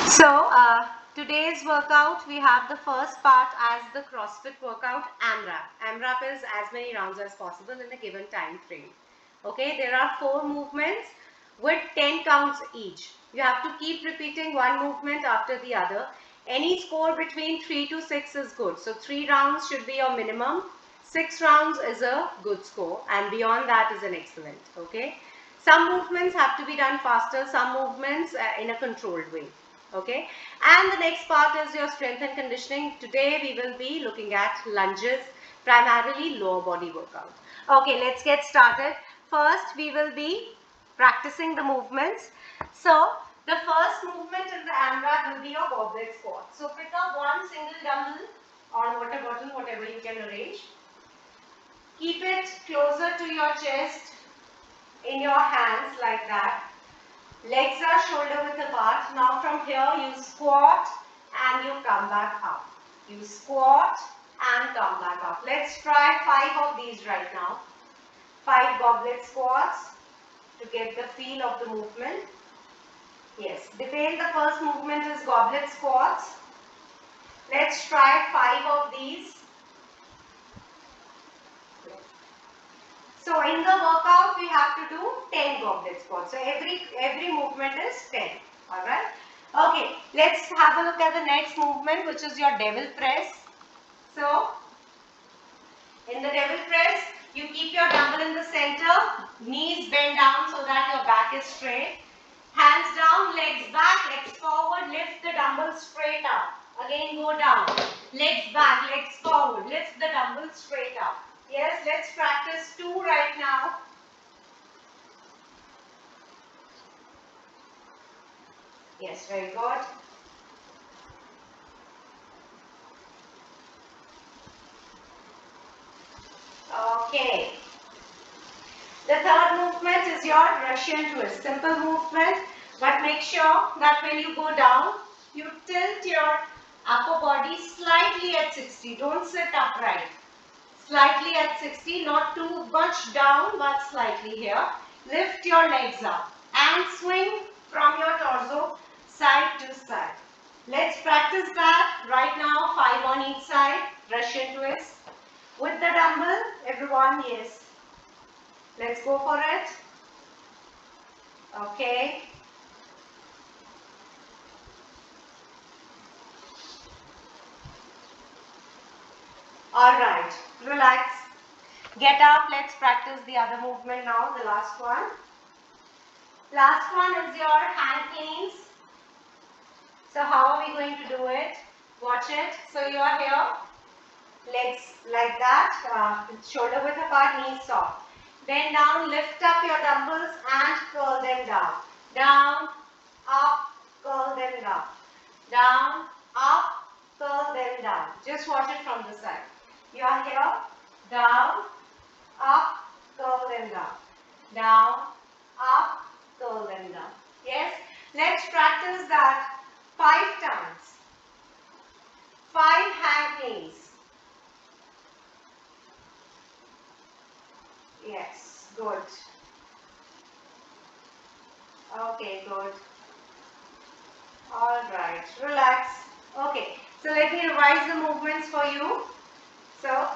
So, today's workout, we have the first part as the CrossFit workout, AMRAP. AMRAP is as many rounds as possible in a given time frame. Okay, there are 4 movements with 10 counts each. You have to keep repeating one movement after the other. Any score between 3 to 6 is good. So, 3 rounds should be your minimum. 6 rounds is a good score, and beyond that is an excellent. Okay, some movements have to be done faster, some movements in a controlled way. Okay, and the next part is your strength and conditioning. Today we will be looking at lunges, primarily lower body workout. Okay, let's get started. First we will be practicing the movements. So the first movement in the AMRAP will be your goblet squat. So pick up one single dumbbell or water bottle, whatever you can arrange. Keep it closer to your chest in your hands like that. Legs are shoulder width apart. Now from here you squat and you come back up. You squat and come back up. Let's try 5 of these right now. 5 goblet squats to get the feel of the movement. Yes, Dipen, the first movement is goblet squats. Let's try 5 of these. So in the workout we have to do 10 goblet squats. So every movement is 10. Alright. Okay, let's have a look at the next movement, which is your devil press. So in the devil press, you keep your dumbbell in the center, knees bend down so that your back is straight. Hands down, legs back, legs forward, lift the dumbbell straight up. Again go down. Legs back, legs forward, lift the dumbbell straight up. Yes, let's practice 2 right now. Yes, very good. Okay. The third movement is your Russian twist. Simple movement, but make sure that when you go down, you tilt your upper body slightly at 60. Don't sit upright. Slightly at 60, not too much down, but slightly here. Lift your legs up and swing from your torso side to side. Let's practice that right now. 5 on each side. Russian twist. With the dumbbell, everyone, yes. Let's go for it. Okay. Alright. Relax. Get up. Let's practice the other movement now. The last one. Last one is your hand cleans. So how are we going to do it? Watch it. So you are here. Legs like that. Shoulder width apart, knees soft. Bend down. Lift up your dumbbells and curl them down. Down. Up. Curl them down. Down. Up. Curl them down. Just watch it from the side. You are here. Down. Up. Curl them down. Down. Up. Curl them down. Yes. Let's practice that 5 times. 5 hand cleans. Yes, good. Okay, good. Alright, relax. Okay, so let me revise the movements for you. So,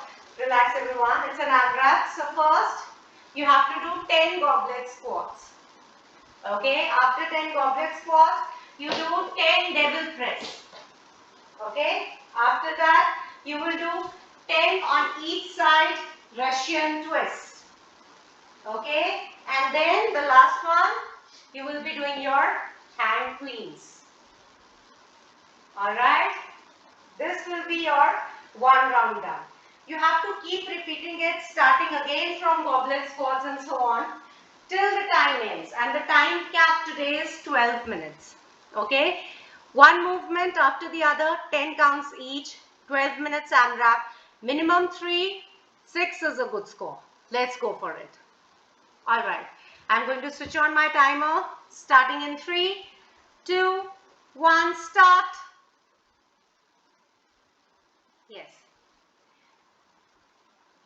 relax everyone. It's an AMRAP. So first, you have to do 10 goblet squats. Okay, after 10 goblet squats, you do 10 devil press. Okay, after that, you will do 10 on each side Russian twist. Okay, and then the last one, you will be doing your hand cleans. Alright, this will be your 1 round done. You have to keep repeating it, starting again from goblet squats and so on till the time ends, and the time cap today is 12 minutes. Okay, one movement after the other, 10 counts each, 12 minutes AMRAP, minimum 3, 6 is a good score. Let's go for it. Alright, I'm going to switch on my timer, starting in 3, 2, 1, start. Yes.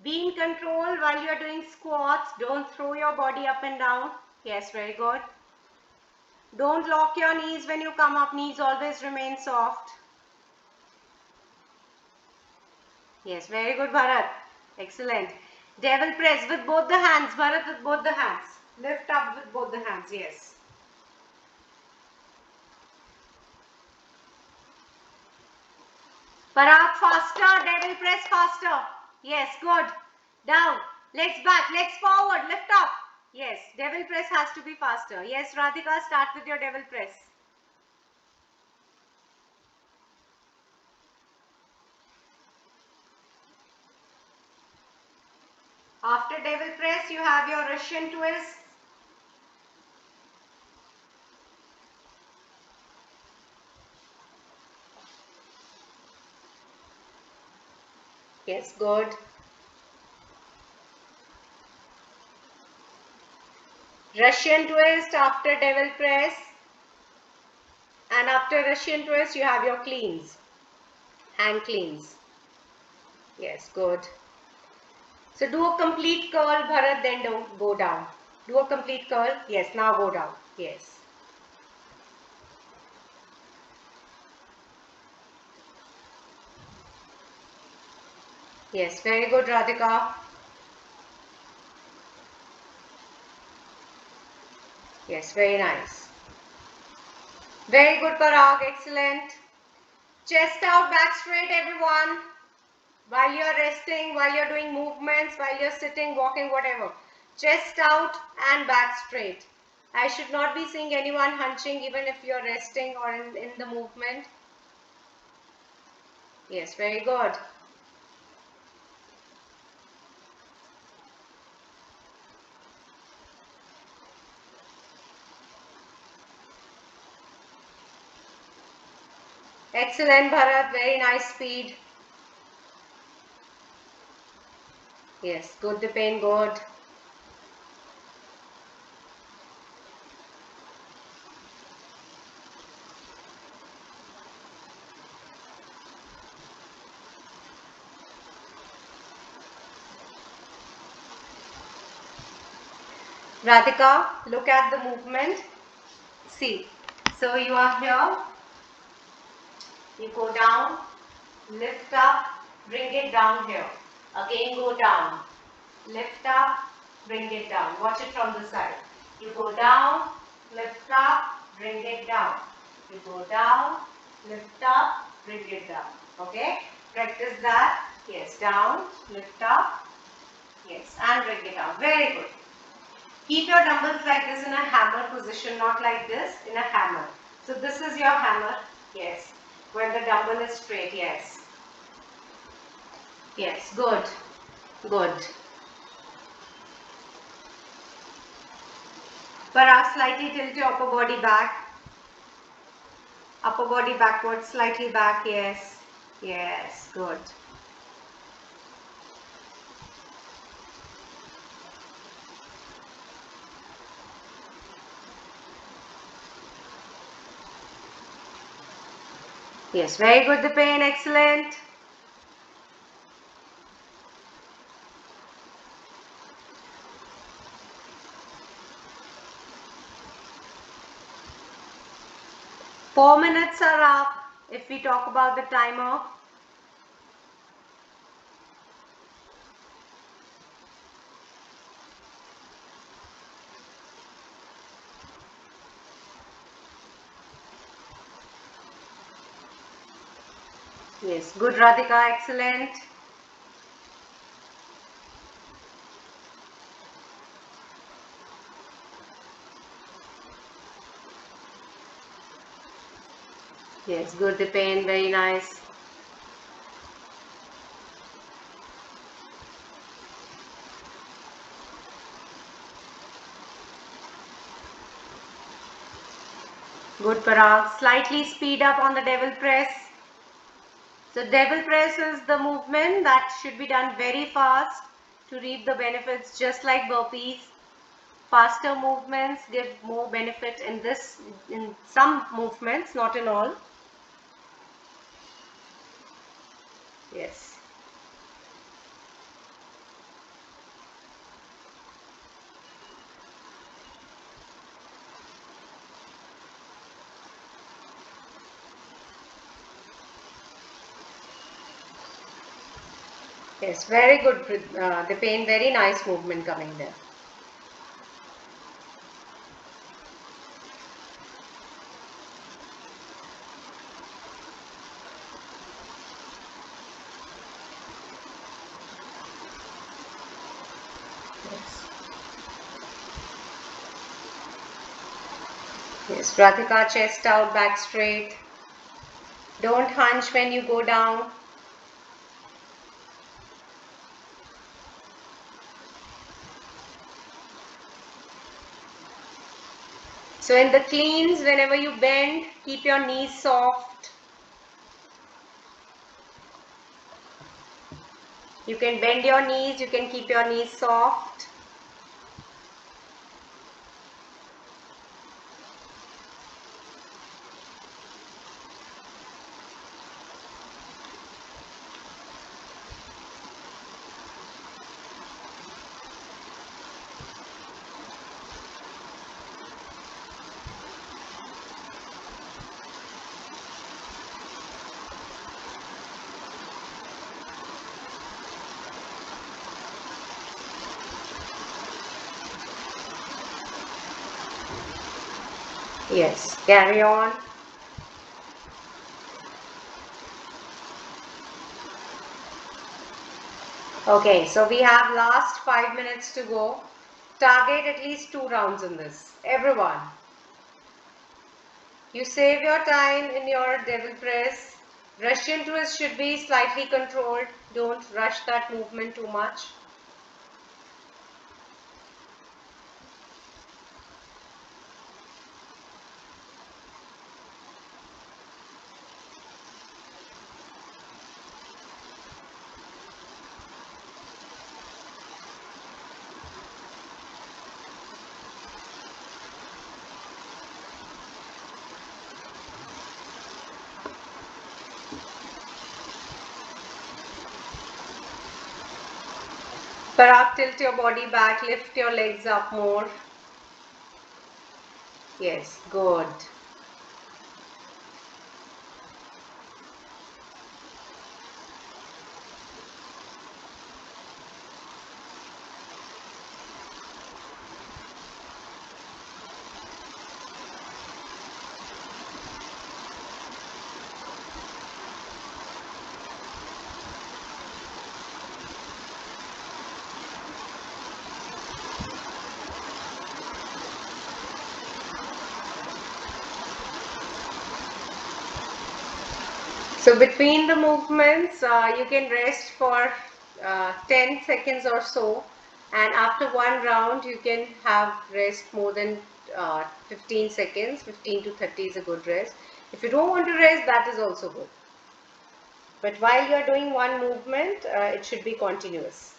Be in control while you are doing squats. Don't throw your body up and down. Yes, very good. Don't lock your knees when you come up. Knees always remain soft. Yes, very good, Bharat. Excellent. Devil press with both the hands. Bharat, with both the hands. Lift up with both the hands. Yes. Parag, faster. Devil press faster. Yes, good. Down. Legs back. Legs forward. Lift up. Yes, devil press has to be faster. Yes, Radhika, start with your devil press. After devil press, you have your Russian twist. Yes, good. Russian twist after devil press. And after Russian twist, you have your cleans. Hand cleans. Yes, good. So do a complete curl, Bharat, then don't go down. Do a complete curl. Yes, now go down. Yes. Yes, very good, Radhika. Yes, very nice. Very good, Parag. Excellent. Chest out, back straight, everyone. While you're resting, while you're doing movements, while you're sitting, walking, whatever. Chest out and back straight. I should not be seeing anyone hunching even if you're resting or in the movement. Yes, very good. Excellent, Bharat. Very nice speed. Yes, good Dipen, good. Radhika, look at the movement. See, so you are here. You go down, lift up, bring it down here. Again go down, lift up, bring it down. Watch it from the side. You go down, lift up, bring it down. You go down, lift up, bring it down. Okay? Practice that. Yes, down, lift up. Yes, and bring it down. Very good. Keep your dumbbells like this in a hammer position, not like this, in a hammer. So this is your hammer. Yes. When the dumbbell is straight. Yes. Yes, good. Good. Parag, slightly tilt your upper body back. Upper body backwards, slightly back. Yes. Yes, good. Yes, very good, Dipen. Excellent. Four minutes are up if we talk about the timer. Yes, good, Radhika. Excellent. Yes, good, Dipen. Very nice. Good, Parag. Slightly speed up on the devil press. So devil press is the movement that should be done very fast to reap the benefits, just like burpees. Faster movements give more benefit in some movements, not in all. Yes. Yes, very good, Dipen. Very nice movement coming there. Yes, Radhika, chest out, back straight. Don't hunch when you go down. So in the cleans, whenever you bend, keep your knees soft. You can bend your knees, you can keep your knees soft. Yes, carry on. Okay, so we have last 5 minutes to go. Target at least 2 rounds in this. Everyone. You save your time in your devil press. Russian twist should be slightly controlled. Don't rush that movement too much. Parag, tilt your body back, lift your legs up more. Yes, good. So between the movements, you can rest for 10 seconds or so. And after one round, you can have rest more than 15 seconds. 15 to 30 is a good rest. If you don't want to rest, that is also good. But while you are doing one movement, it should be continuous.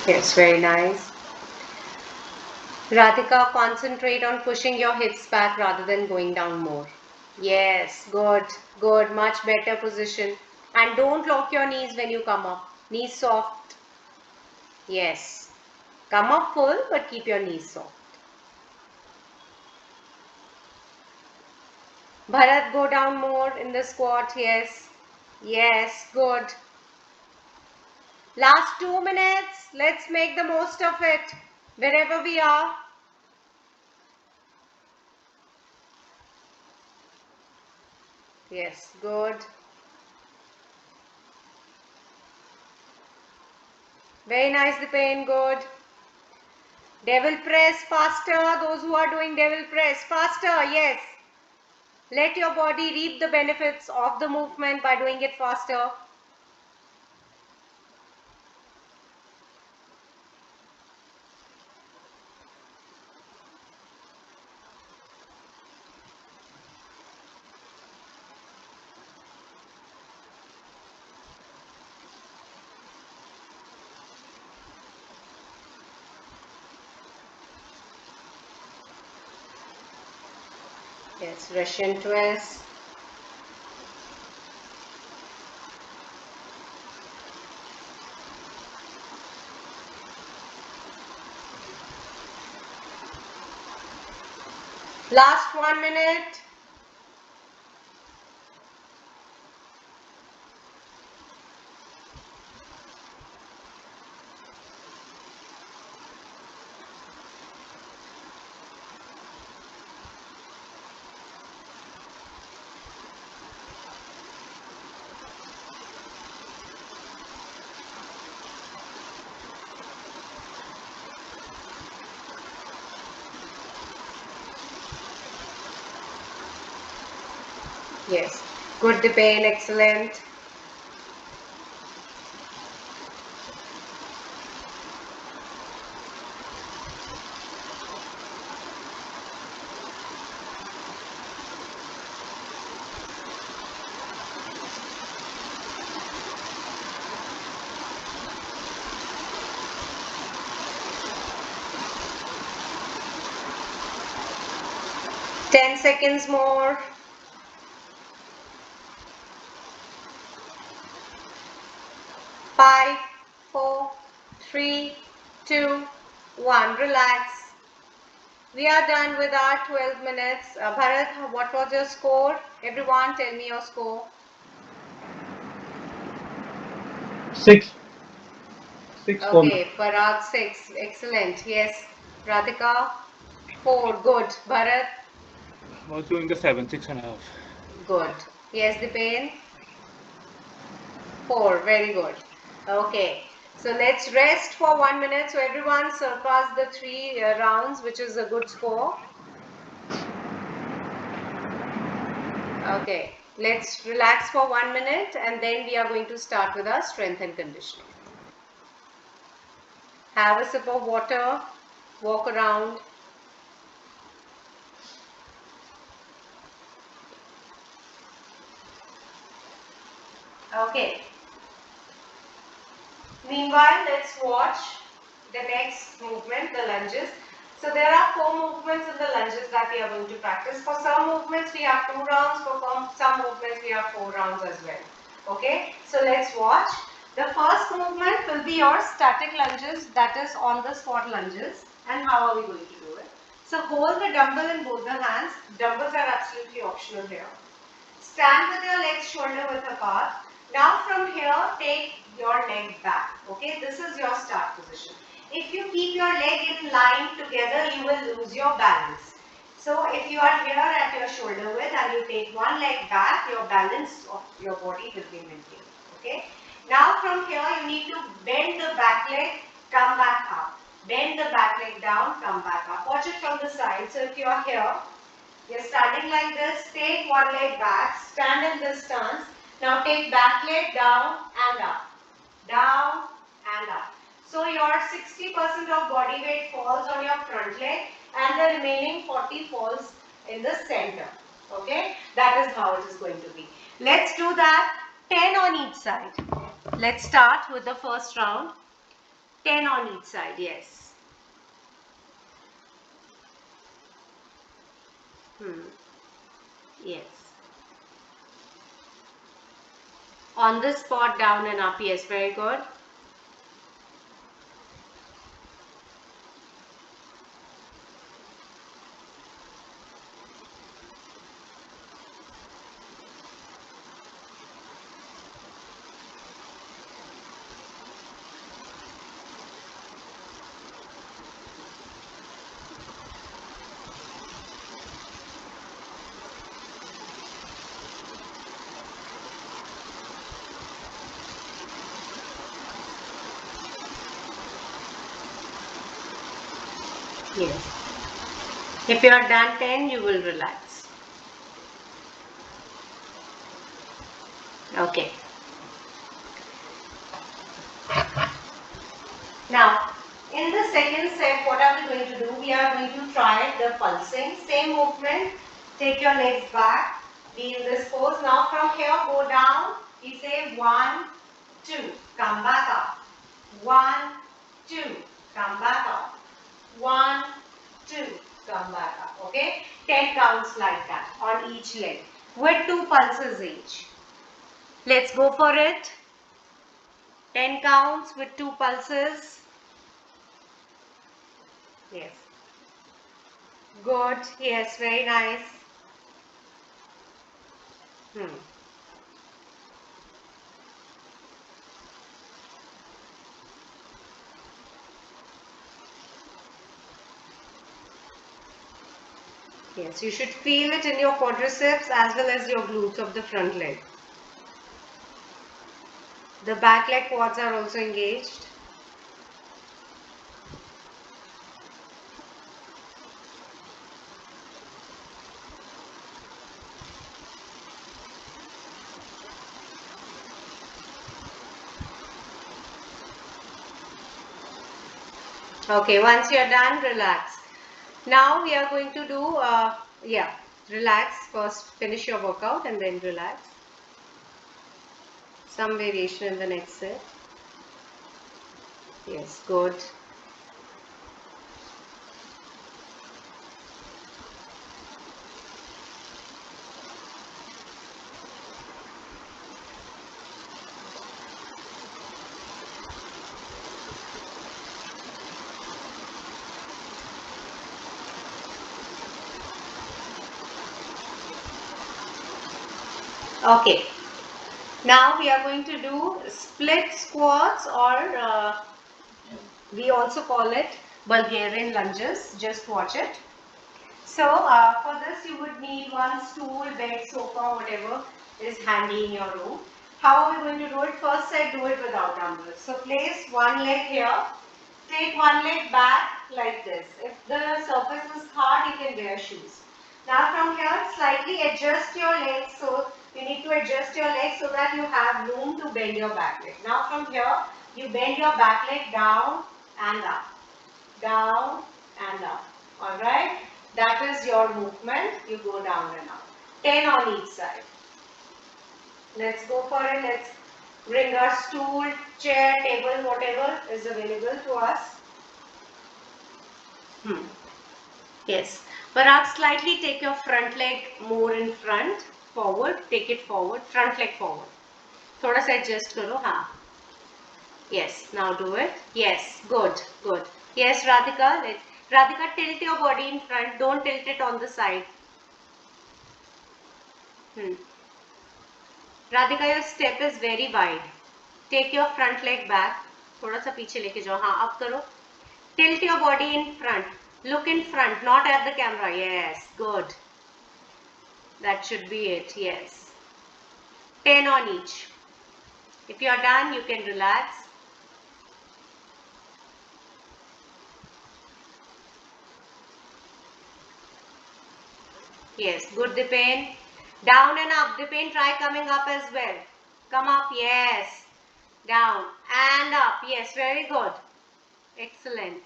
Yes, very nice. Radhika, concentrate on pushing your hips back rather than going down more. Yes, good, good, much better position. And don't lock your knees when you come up. Knees soft. Yes. Come up full, but keep your knees soft. Bharat, go down more in the squat. Yes. Yes, good. Last 2 minutes. Let's make the most of it. Wherever we are. Yes, good. Very nice, Dipen, good. Devil press faster. Those who are doing devil press faster. Yes. Let your body reap the benefits of the movement by doing it faster. Yes, Russian twist. Last 1 minute. Yes, good Dipen, excellent. Ten seconds more. 5, 4, 3, 2, 1. Relax. We are done with our 12 minutes. Bharat, what was your score? Everyone, tell me your score. 6. 6 for me. Okay, Parag 6. Excellent. Yes. Radhika 4. Good. Bharat I was doing the 7, 6.5. good. Yes, Dipen 4. Very good. Okay. So let's rest for 1 minute. So everyone surpassed the 3 rounds, which is a good score. Okay. Let's relax for 1 minute and then we are going to start with our strength and conditioning. Have a sip of water. Walk around. Okay. Meanwhile, let's watch the next movement, the lunges. So there are 4 movements in the lunges that we are going to practice. For some movements we have 2 rounds, for some movements we have 4 rounds as well. Okay, so let's watch. The first movement will be your static lunges, that is on the spot lunges. And how are we going to do it? So hold the dumbbell in both the hands. Dumbbells are absolutely optional here. Stand with your legs shoulder width apart. Now from here, take your leg back. Okay, this is your start position. If you keep your leg in line together, you will lose your balance. So if you are here at your shoulder width and you take one leg back, your balance of your body will be maintained. Okay. Now from here, you need to bend the back leg, come back up. Bend the back leg down, come back up. Watch it from the side. So if you are here, you're standing like this, take one leg back, stand in this stance. Now take back leg down and up, down and up. So your 60% of body weight falls on your front leg and the remaining 40 falls in the center. Okay, that is how it is going to be. Let's do that 10 on each side. Let's start with the first round. 10 on each side, yes. Yes. On the spot, down and up, yes, very good. Yes. If you are done 10, you will relax. Okay. Now, in the second set, what are we going to do? We are going to try the pulsing. Same movement. Take your legs back. Be in this pose. Now from here, go down. We say 1, 2. Come back up. 1, 2. Come back up. 1, 2. Come back up. Okay? 10 counts like that on each leg with 2 pulses each. Let's go for it. 10 counts with 2 pulses. Yes. Good. Yes, very nice. Yes, you should feel it in your quadriceps as well as your glutes of the front leg. The back leg quads are also engaged. Okay, once you are done, relax. Now we are going to do, relax. First finish your workout and then relax. Some variation in the next set. Yes, good. Okay. Now we are going to do split squats, or we also call it Bulgarian lunges. Just watch it. So for this you would need one stool, bed, sofa, whatever is handy in your room. How are we going to do it? First set, do it without dumbbells. So place one leg here. Take one leg back like this. If the surface is hard, you can wear shoes. Now from here, slightly adjust your legs. So you need to adjust your legs so that you have room to bend your back leg. Now from here, you bend your back leg down and up. Down and up. Alright? That is your movement. You go down and up. 10 on each side. Let's go for it. Let's bring our stool, chair, table, whatever is available to us. Yes. Parag, slightly take your front leg more in front, forward, take it forward, front leg forward. थोड़ा सा adjust करो, हाँ. Yes, now do it. Yes, good, good. Yes, Radhika, Radhika, tilt your body in front. Don't tilt it on the side. Radhika, your step is very wide. Take your front leg back. थोड़ा सा पीछे लेके जाओ. हाँ, up करो. Tilt your body in front. Look in front, not at the camera. Yes, good. That should be it. Yes. 10 on each. If you are done, you can relax. Yes, good Dipen. Down and up. Dipen, try coming up as well. Come up, yes. Down and up. Yes, very good. Excellent.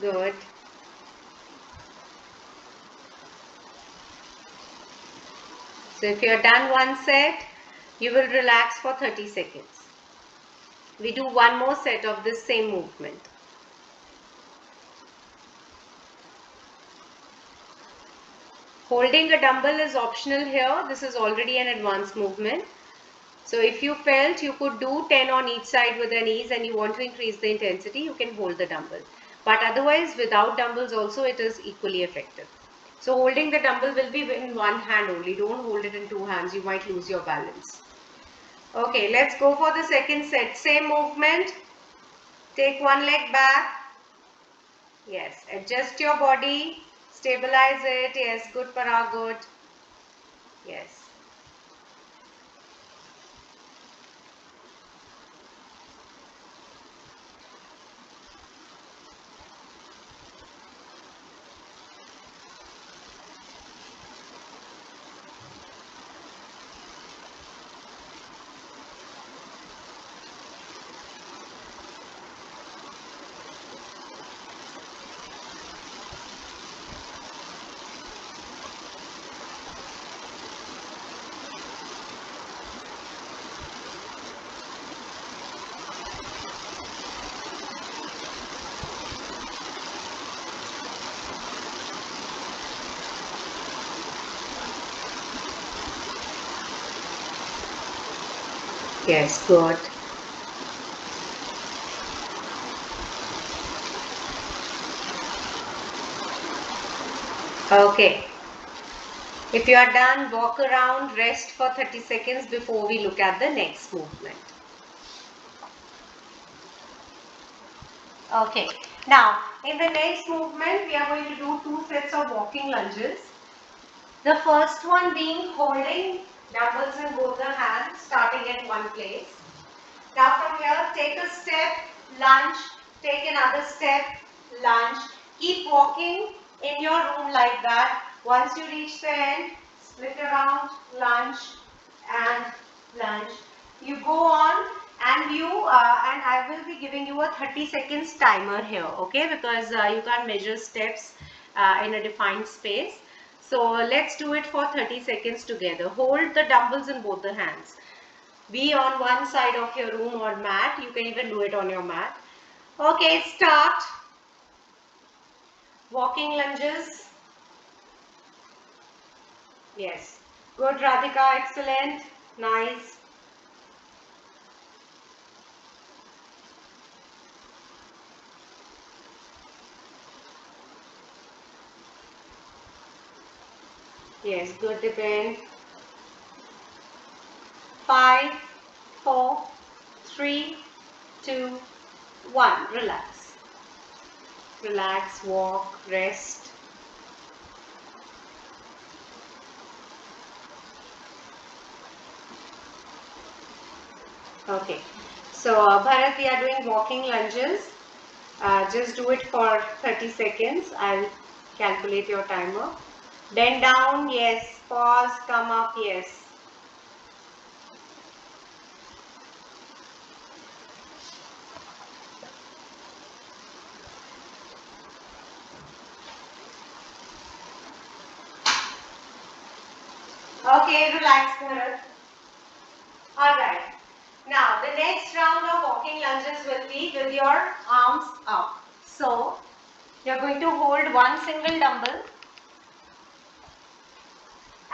Good. So if you are done one set, you will relax for 30 seconds. We do one more set of this same movement. Holding a dumbbell is optional here. This is already an advanced movement. So if you felt you could do 10 on each side with an ease and you want to increase the intensity, you can hold the dumbbell. But otherwise, without dumbbells also, it is equally effective. So holding the dumbbell will be in one hand only. Don't hold it in two hands. You might lose your balance. Okay, let's go for the second set. Same movement. Take one leg back. Yes, adjust your body. Stabilize it. Yes, good Parag, good. Yes. Yes, good. Okay. If you are done, walk around, rest for 30 seconds before we look at the next movement. Okay. Now, in the next movement, we are going to do 2 sets of walking lunges. The first one being holding dumbbells in both the hands, starting at one place. Now from here, take a step, lunge, take another step, lunge. Keep walking in your room like that. Once you reach the end, split around, lunge and lunge. You go on and I will be giving you a 30 seconds timer here, okay? Because you can't measure steps in a defined space. So let's do it for 30 seconds together. Hold the dumbbells in both the hands. Be on one side of your room or mat. You can even do it on your mat. Okay, start. Walking lunges. Yes. Good, Radhika. Excellent. Nice. Yes, good, Dipen. 5, 4, 3, 2, 1. Relax. Relax, walk, rest. Okay. So, Bharat, we are doing walking lunges. Just do it for 30 seconds. I'll calculate your timer. Bend down, yes. Pause, come up, yes. Okay, relax, Bharat. Alright. Now, the next round of walking lunges will be with your arms up. So, you're going to hold one single dumbbell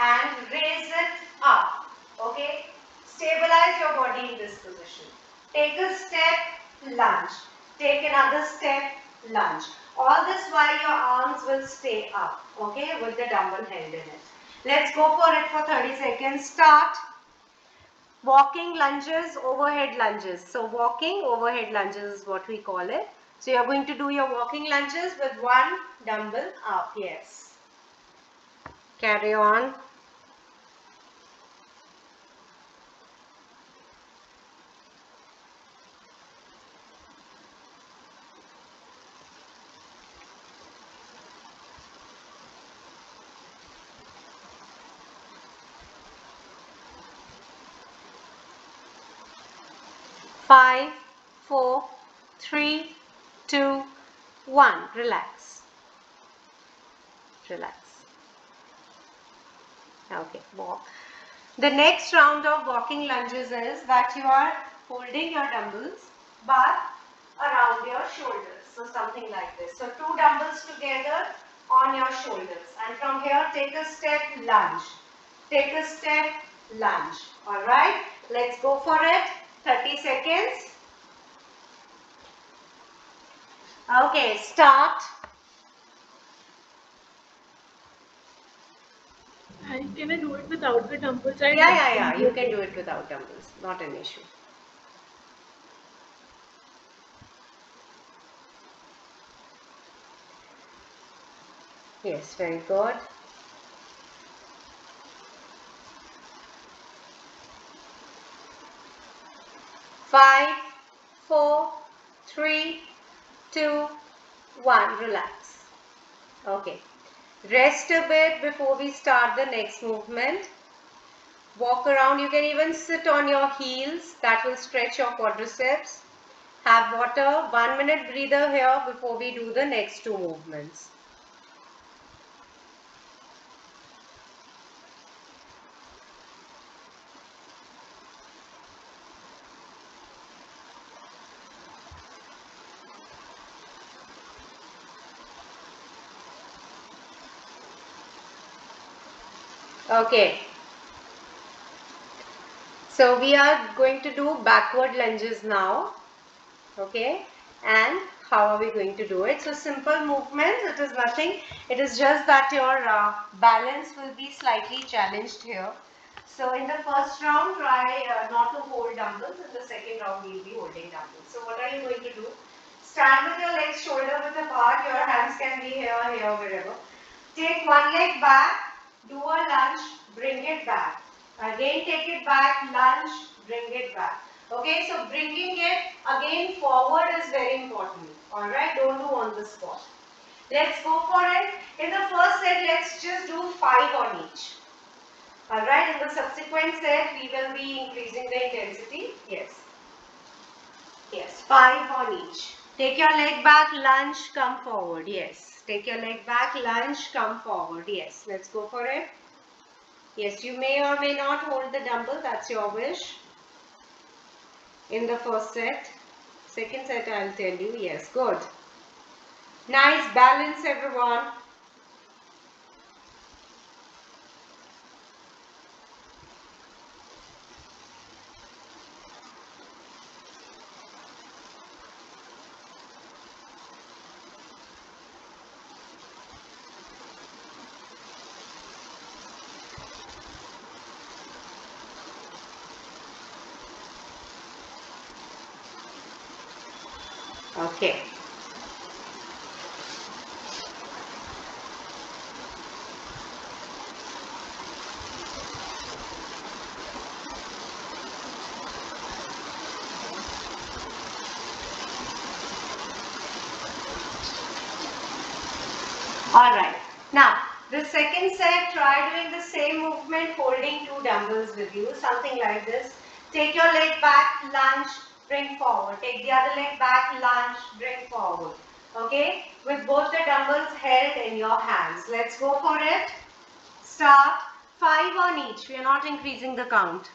and raise it up. Okay? Stabilize your body in this position. Take a step, lunge. Take another step, lunge. All this while your arms will stay up, okay, with the dumbbell held in it. Let's go for it for 30 seconds. Start. Walking lunges, overhead lunges. So walking, overhead lunges is what we call it. So you're going to do your walking lunges with one dumbbell up. Yes. Carry on. 5, 4, 3, 2, 1. Relax. Relax. Okay, walk. The next round of walking lunges is that you are holding your dumbbells but around your shoulders. So something like this. So two dumbbells together on your shoulders. And from here take a step, lunge. Take a step, lunge. Alright, let's go for it. 30 seconds. Okay, start. And can I do it without the dumbbells? Yeah. You can do it without dumbbells. Not an issue. Yes, very good. 5, 4, 3, 2, 1. Relax. Okay. Rest a bit before we start the next movement. Walk around. You can even sit on your heels. That will stretch your quadriceps. Have water. 1 minute breather here before we do the next two movements. Okay. So we are going to do backward lunges now. Okay. And how are we going to do it? So simple movements. It is nothing. It is just that your balance will be slightly challenged here. So in the first round, try not to hold dumbbells. In the second round, we will be holding dumbbells. So what are you going to do? Stand with your legs shoulder width apart. Your hands can be here, here, wherever. Take one leg back. Do a lunge. Bring it back. Again, take it back. Lunge. Bring it back. Okay, so bringing it again forward is very important. Alright, don't do on the spot. Let's go for it. In the first set, let's just do 5 on each. Alright, in the subsequent set, we will be increasing the intensity. Yes. Yes, 5 on each. Take your leg back, lunge, come forward. Yes. Take your leg back, lunge, come forward. Yes. Let's go for it. Yes, you may or may not hold the dumbbell. That's your wish. In the first set. Second set, I'll tell you. Yes, good. Nice balance, everyone. Okay. Alright. Now, the second set, try doing the same movement, holding two dumbbells with you. Something like this. Take your leg back, lunge, bring forward. Take the other leg back, lunge, bring forward. Okay? With both the dumbbells held in your hands. Let's go for it. Start. 5 on each. We are not increasing the count.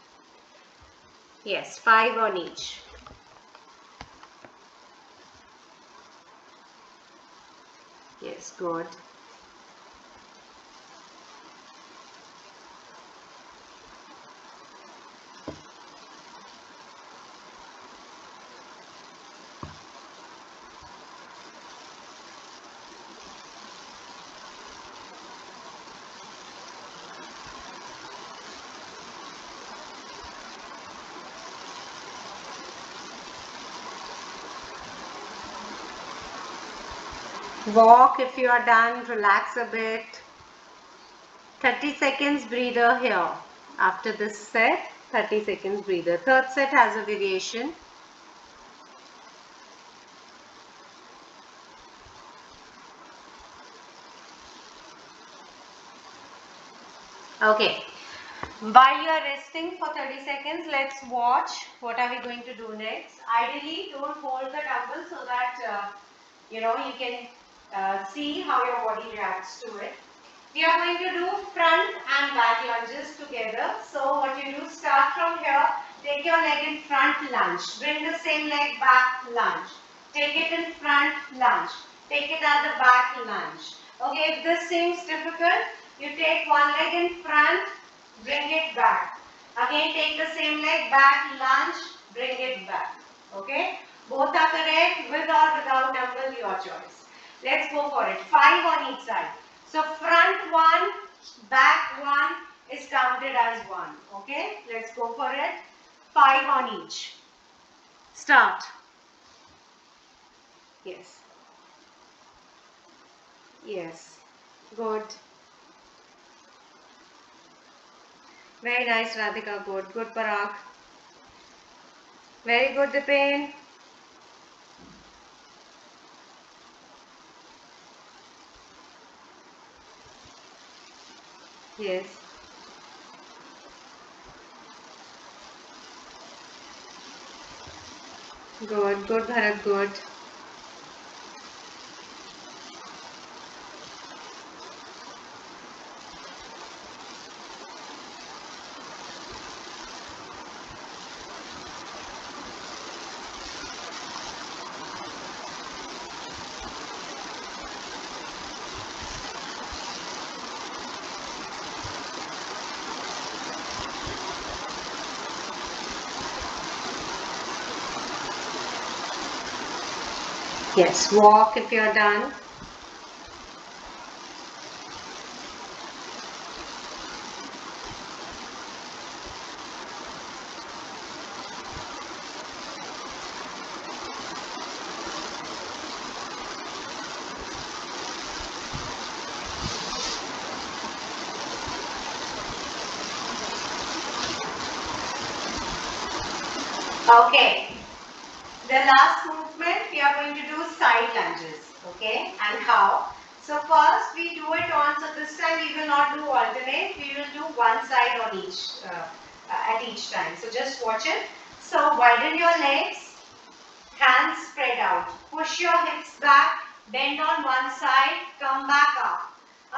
Yes, 5 on each. Yes, good. Walk if you are done, relax a bit. 30 seconds breather here. After this set, 30 seconds breather. Third set has a variation. Okay. While you are resting for 30 seconds, let's watch what are we going to do next. Ideally, don't hold the dumbbell so that you can see how your body reacts to it. We are going to do front and back lunges together. So what you do, start from here, take your leg in front, lunge. Bring the same leg back, lunge. Take it in front, lunge. Take it at the back, lunge. Okay, if this seems difficult, you take one leg in front, bring it back. Again, take the same leg back, lunge, bring it back. Okay, both are correct, with or without dumbbell, your choice. Let's go for it. 5 on each side. So front 1, back 1 is counted as 1. Okay, let's go for it. 5 on each. Start. Yes. Yes. Good. Very nice, Radhika. Good. Good, Parag. Very good, Dipen. Yes. Good, good, Bharat, good. Yes, walk if you're done. Okay. The last movement we are going to do side lunges. Okay. And how? So first we do it on. So this time we will not do alternate. We will do one side on each at each time. So just watch it. So widen your legs. Hands spread out. Push your hips back. Bend on one side. Come back up.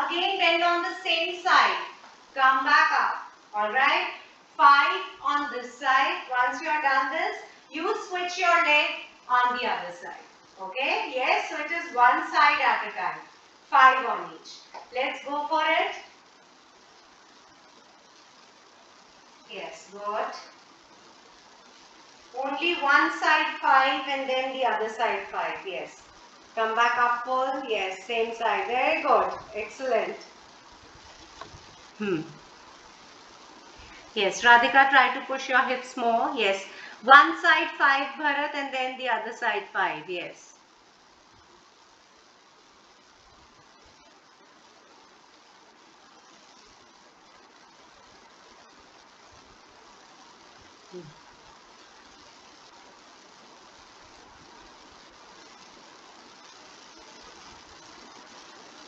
Again bend on the same side. Come back up. Alright. 5 on this side. Once you are done this, you switch your leg on the other side. Okay. Yes. So it is one side at a time. 5 on each. Let's go for it. Yes. Good. Only one side 5 and then the other side 5. Yes. Come back up full. Yes. Same side. Very good. Excellent. Yes. Radhika, try to push your hips more. Yes. One side 5, Bharat, and then the other side 5. Yes.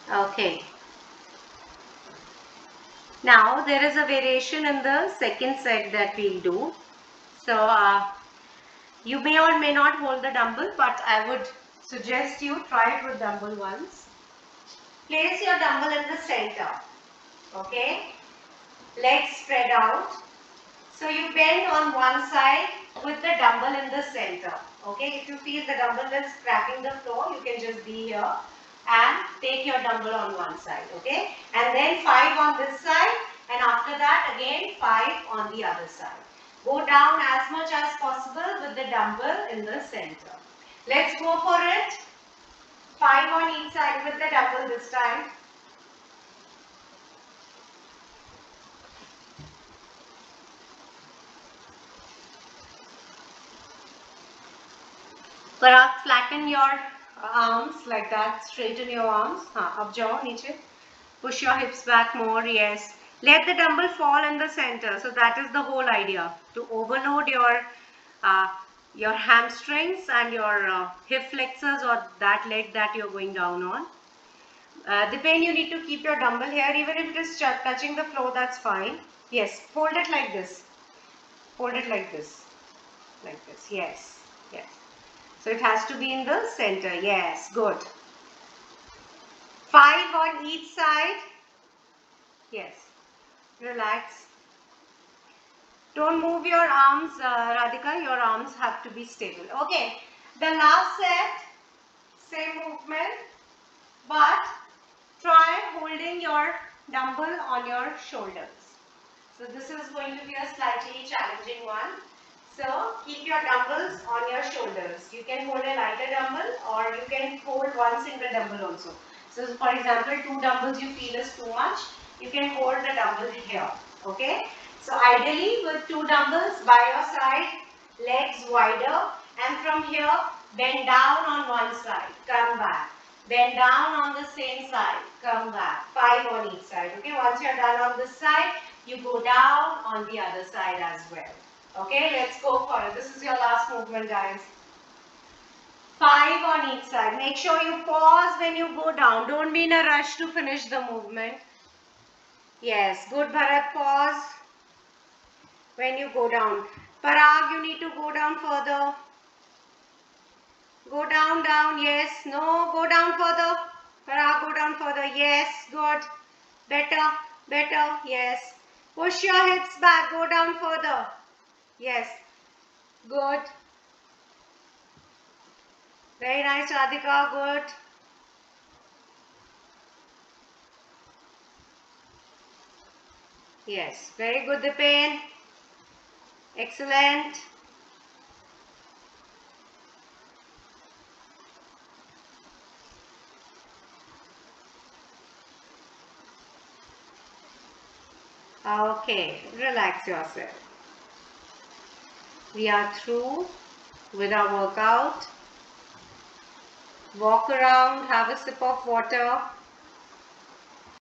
Okay. Now there is a variation in the second set that we'll do. So you may or may not hold the dumbbell, but I would suggest you try it with dumbbell once. Place your dumbbell in the center. Okay. Legs spread out. So you bend on one side with the dumbbell in the center. Okay. If you feel the dumbbell is cracking the floor, you can just be here and take your dumbbell on one side. Okay. And then 5 on this side, and after that again 5 on the other side. Go down as much as possible with the dumbbell in the center. Let's go for it. 5 on each side with the dumbbell this time. Parag, flatten your arms like that. Straighten your arms. Up jao, niche. Push your hips back more. Yes. Let the dumbbell fall in the center. So that is the whole idea. To overload your hamstrings and your hip flexors or that leg that you're going down on. The pain you need to keep your dumbbell here. Even if it is touching the floor, that's fine. Yes. Hold it like this. Hold it like this. Like this. Yes. Yes. So it has to be in the center. Yes, good. 5 on each side. Yes. Relax. Don't move your arms, Radhika. Your arms have to be stable. Okay. The last set, same movement, but try holding your dumbbell on your shoulders. So this is going to be a slightly challenging one. So keep your dumbbells on your shoulders. You can hold a lighter dumbbell or you can hold one single dumbbell also. So for example, 2 dumbbells you feel is too much, you can hold the dumbbell here. Okay. So ideally with 2 dumbbells by your side, legs wider, and from here bend down on one side, come back. Bend down on the same side, come back. 5 on each side. Okay. Once you are done on this side, you go down on the other side as well. Okay, let's go for it. This is your last movement, guys. 5 on each side. Make sure you pause when you go down. Don't be in a rush to finish the movement. Yes, good Bharat. Pause when you go down. Parag, you need to go down further. Go down, down. Yes. No, go down further. Parag, go down further. Yes, good. Better, better. Yes. Push your hips back. Go down further. Yes. Good. Very nice, Radhika. Good. Yes. Very good, Dipen. Excellent. Okay. Relax yourself. We are through with our workout. Walk around, have a sip of water.